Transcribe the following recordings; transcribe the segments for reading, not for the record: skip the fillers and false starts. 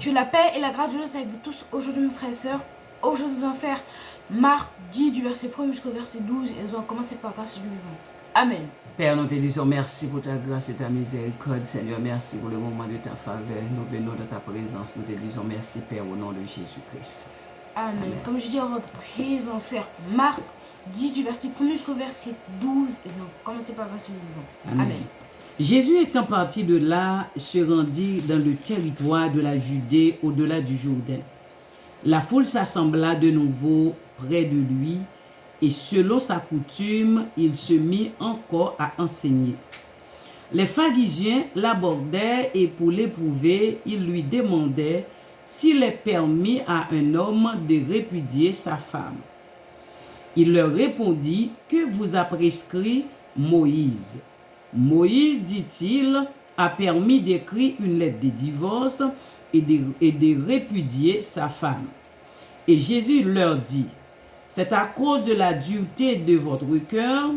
Que la paix et la grâce de Dieu soient avec vous tous aujourd'hui, mes frères et sœurs. Aujourd'hui, nous allons faire Marc 10 du verset 1 jusqu'au verset 12 et nous allons commencer par grâce du vivant. Amen. Père, nous te disons merci pour ta grâce et ta miséricorde, Seigneur. Merci pour le moment de ta faveur. Nous venons de ta présence. Nous te disons merci, Père, au nom de Jésus-Christ. Amen. Amen. Comme je dis en votre prière, nous allons faire Marc 10 du verset 1 jusqu'au verset 12 et nous allons commencer par grâce du vivant. Amen. Amen. Jésus étant parti de là, se rendit dans le territoire de la Judée au-delà du Jourdain. La foule s'assembla de nouveau près de lui et selon sa coutume, il se mit encore à enseigner. Les pharisiens l'abordèrent et pour l'éprouver, ils lui demandaient s'il est permis à un homme de répudier sa femme. Il leur répondit, que vous a prescrit Moïse. Moïse, dit-il, a permis d'écrire une lettre de divorce et de répudier sa femme. Et Jésus leur dit, c'est à cause de la dureté de votre cœur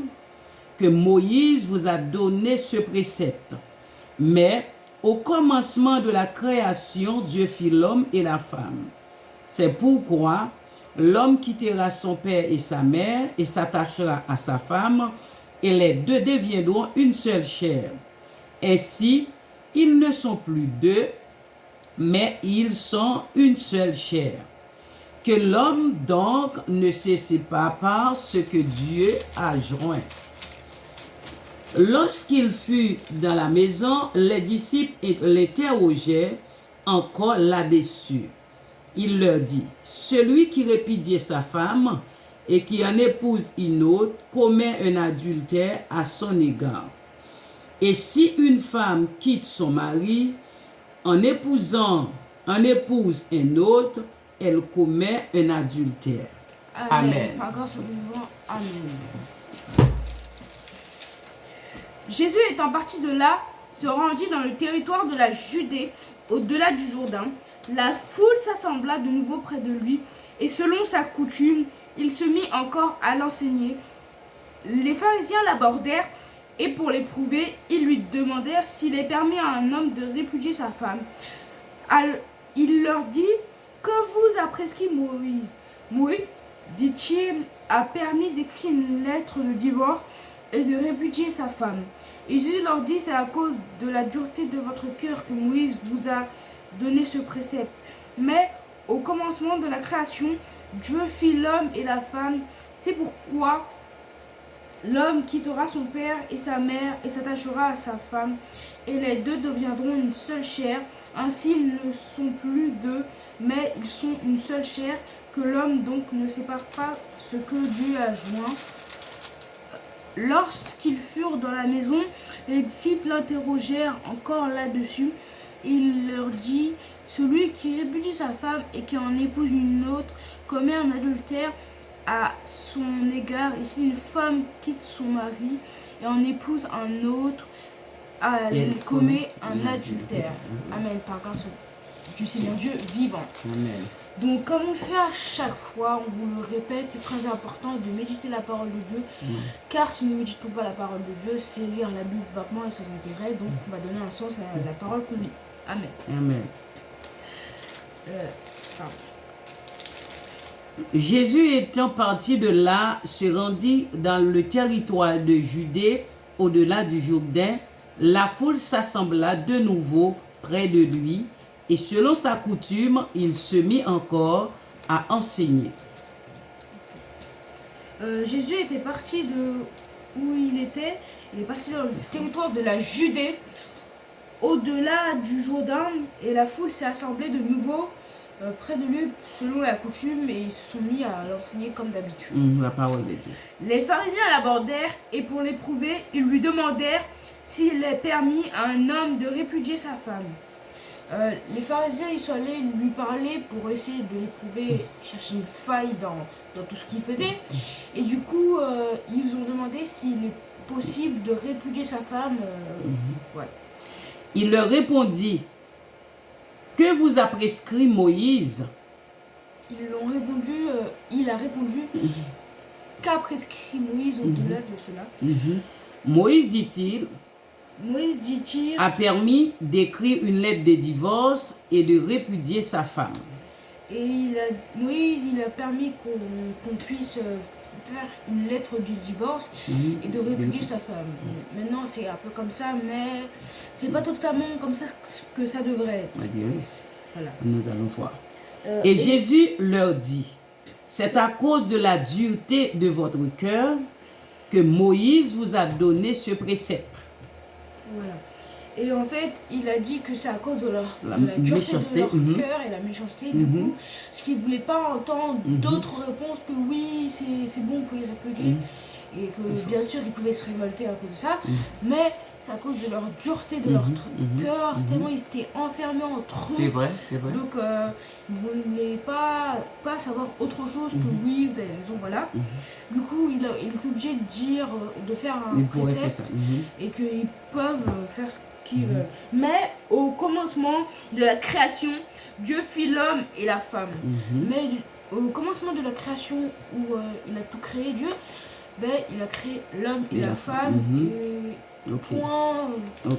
que Moïse vous a donné ce précepte. Mais au commencement de la création, Dieu fit l'homme et la femme. C'est pourquoi l'homme quittera son père et sa mère et s'attachera à sa femme, et les deux deviendront une seule chair. Ainsi, ils ne sont plus deux, mais ils sont une seule chair. Que l'homme donc ne se sépare pas ce que Dieu a joint. Lorsqu'il fut dans la maison, les disciples l'interrogeaient encore là-dessus. Il leur dit, celui qui répudie sa femme et qui en épouse une autre commet un adultère à son égard. Et si une femme quitte son mari en épouse un autre, elle commet un adultère. Amen. Par grâce au vivant. Amen. Jésus étant parti de là, se rendit dans le territoire de la Judée, au-delà du Jourdain. La foule s'assembla de nouveau près de lui, et selon sa coutume, il se mit encore à l'enseigner. Les pharisiens l'abordèrent, et pour l'éprouver, ils lui demandèrent s'il est permis à un homme de répudier sa femme. Il leur dit, que vous a prescrit Moïse? Moïse, dit-il, a permis d'écrire une lettre de divorce et de répudier sa femme. Et Jésus leur dit, c'est à cause de la dureté de votre cœur que Moïse vous a donné ce précepte. Mais au commencement de la création, Dieu fit l'homme et la femme. C'est pourquoi l'homme quittera son père et sa mère et s'attachera à sa femme, et les deux deviendront une seule chair. Ainsi, ils ne sont plus deux, mais ils sont une seule chair. Que l'homme donc ne sépare pas ce que Dieu a joint. Lorsqu'ils furent dans la maison, les disciples l'interrogèrent encore là-dessus. Il leur dit, celui qui répudie sa femme et qui en épouse une autre commet un adultère à son égard. Et si une femme quitte son mari et en épouse un autre, elle commet un adultère. Amen. Par grâce du Seigneur Dieu vivant. Amen. Donc, comme on le fait à chaque fois, on vous le répète, c'est très important de méditer la parole de Dieu. Car si nous ne méditons pas la parole de Dieu, c'est lire la Bible vaguement et sans intérêt. Donc, on va donner un sens à la parole qu'on lit. Amen. Amen. Jésus étant parti de là, se rendit dans le territoire de Judée, au-delà du Jourdain. La foule s'assembla de nouveau près de lui, et selon sa coutume, il se mit encore à enseigner. Jésus était parti de où il était. Il est parti dans le territoire de la Judée, au-delà du Jourdain, et la foule s'est assemblée de nouveau près de lui selon la coutume, et ils se sont mis à l'enseigner comme d'habitude. La parole de Dieu. Les pharisiens l'abordèrent, et pour l'éprouver, ils lui demandèrent s'il est permis à un homme de répudier sa femme. Les pharisiens, ils sont allés lui parler pour essayer de l'éprouver, chercher une faille dans tout ce qu'il faisait. Et du coup, ils ont demandé s'il est possible de répudier sa femme. Ouais. Il leur répondit, que vous a prescrit Moïse? Il a répondu, qu'a prescrit Moïse au-delà de cela? Moïse, dit-il, Moïse dit-il, a permis d'écrire une lettre de divorce et de répudier sa femme. et Moïse il a permis qu'on puisse faire une lettre du divorce et de répudier sa femme. Maintenant c'est un peu comme ça, mais c'est pas totalement comme ça que ça devrait être. Voilà. Nous allons voir. Et Jésus leur dit, c'est à cause de la dureté de votre cœur que Moïse vous a donné ce précepte. Voilà. Et en fait, il a dit que c'est à cause de la méchanceté de leur cœur et la méchanceté, du coup, parce qu'ils ne voulaient pas entendre d'autres réponses que oui, c'est bon, vous pouvez répudier. Et que bien sûr, ils pouvaient se révolter à cause de ça, mais c'est à cause de leur dureté, de leur cœur, tellement ils étaient enfermés entre eux. C'est vrai, c'est vrai. Donc, ils ne voulaient pas savoir autre chose que oui, vous avez raison, voilà. Du coup, il est obligé de dire, de faire un précepte et qu'ils peuvent faire ce qu'ils veulent. Mais au commencement de la création, Dieu fit l'homme et la femme. Mais au commencement de la création où il a tout créé, Dieu, ben, il a créé l'homme et la femme. Et point, l'homme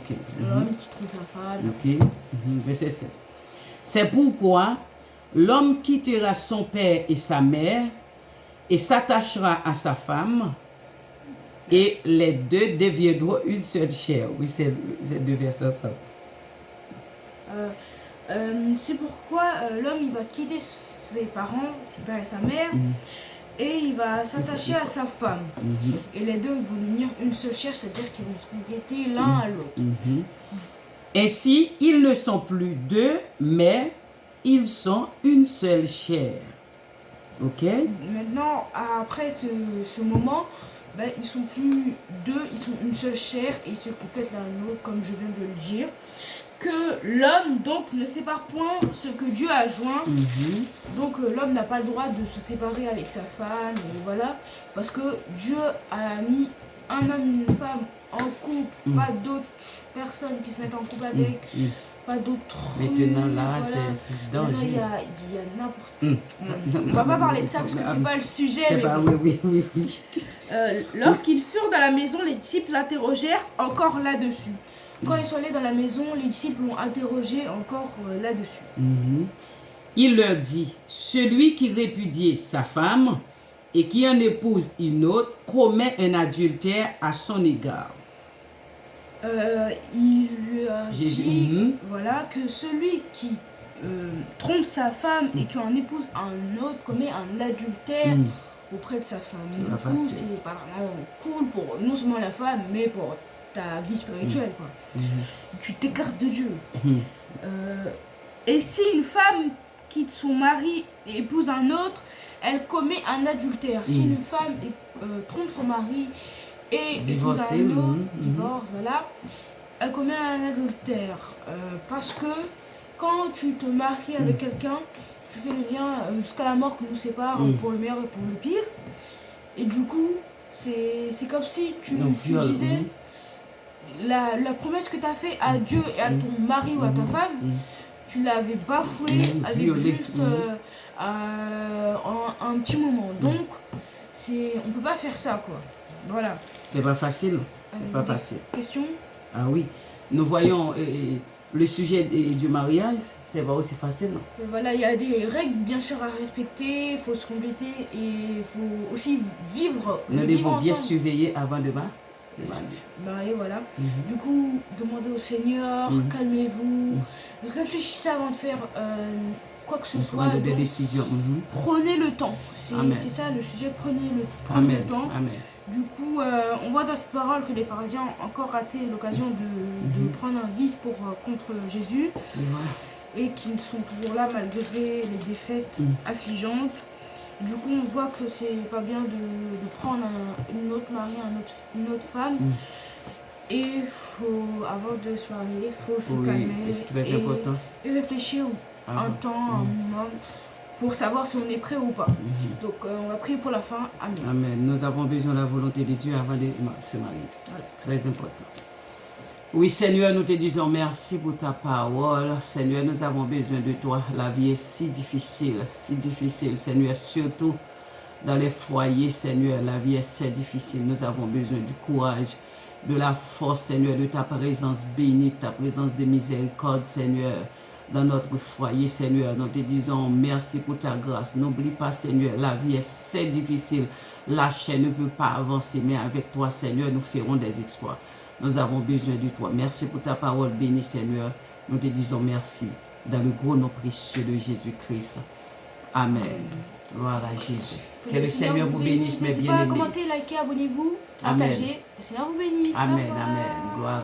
qui trompe la femme. Verset 7. C'est pourquoi l'homme quittera son père et sa mère et s'attachera à sa femme et les deux deviendront une seule chair. Oui, c'est deux versets ensemble. C'est pourquoi l'homme il va quitter ses parents, son père et sa mère, et il va s'attacher à sa femme. Et les deux vont devenir une seule chair, c'est-à-dire qu'ils vont se compléter l'un à l'autre. Ainsi, ils ne sont plus deux, mais ils sont une seule chair. Ok? Maintenant, après ce moment, ben, ils sont plus deux, ils sont une seule chair et ils se complètent l'un à l'autre, comme je viens de le dire. Que l'homme donc ne sépare point ce que Dieu a joint. Donc l'homme n'a pas le droit de se séparer avec sa femme, et voilà, parce que Dieu a mis un homme et une femme en couple, pas d'autres personnes qui se mettent en couple avec, pas d'autres. Maintenant là, voilà. c'est dangereux. Il y a n'importe. On va pas parler de ça parce que c'est pas le sujet. C'est mais pas, bon. oui. Lorsqu'ils furent dans la maison, les disciples l'interrogèrent encore là-dessus. Quand ils sont allés dans la maison, les disciples l'ont interrogé encore là-dessus. Il leur dit, celui qui répudie sa femme et qui en épouse une autre commet un adultère à son égard. Il lui a dit voilà, que celui qui trompe sa femme et qui en épouse un autre commet un adultère auprès de sa femme. Du coup, c'est pas vraiment cool pour non seulement la femme, mais pour ta vie spirituelle, quoi. Tu t'écartes de Dieu. Et si une femme quitte son mari et épouse un autre, elle commet un adultère. Si une femme trompe son mari et épouse un autre, divorce, voilà, elle commet un adultère. Parce que quand tu te maries avec quelqu'un, tu fais le lien jusqu'à la mort qui nous sépare, pour le meilleur et pour le pire. Et du coup, c'est comme si tu disais la promesse que tu as fait à Dieu et à ton mari ou à ta femme, tu l'avais bafouée avec juste un petit moment. Donc, on peut pas faire ça, quoi. Voilà. C'est pas facile. C'est pas facile. Question? Ah oui. Nous voyons le sujet du mariage, c'est pas aussi facile. Voilà, il y a des règles bien sûr à respecter, il faut se compléter et il faut aussi vivre. Nous devons bien surveiller avant de marier, voilà. Du coup, demandez au Seigneur, calmez-vous, réfléchissez avant de faire quoi que ce soit. Des décisions. Prenez le temps. C'est ça le sujet, prenez le temps. Amen. Du coup, on voit dans cette parole que les pharisiens ont encore raté l'occasion de prendre un vice contre Jésus. C'est vrai. Et qui sont toujours là malgré les défaites affligeantes. Du coup, on voit que c'est pas bien de prendre une autre mari, une autre femme. Et avant de se marier, il faut se calmer c'est très important. Et réfléchir un temps, un minimum, pour savoir si on est prêt ou pas. Donc, on va prier pour la fin. Amen. Amen. Nous avons besoin de la volonté de Dieu avant de se marier. Voilà. Très important. Oui, Seigneur, nous te disons merci pour ta parole. Seigneur, nous avons besoin de toi. La vie est si difficile, Seigneur, surtout dans les foyers, Seigneur, la vie est si difficile. Nous avons besoin du courage de la force, Seigneur, de ta présence bénie, ta présence de miséricorde, Seigneur, dans notre foyer, Seigneur. Nous te disons merci pour ta grâce. N'oublie pas, Seigneur, la vie est si difficile. La chaîne ne peut pas avancer, mais avec toi, Seigneur, nous ferons des exploits. Nous avons besoin de toi. Merci pour ta parole bénie, Seigneur. Nous te disons merci dans le gros nom précieux de Jésus-Christ. Amen. Gloire à Jésus. Que le Seigneur vous bénisse, mes bien-aimés. Commentez, likez, abonnez-vous, Amen. partagez. Le Seigneur vous bénisse. Amen, Au revoir. amen. Gloire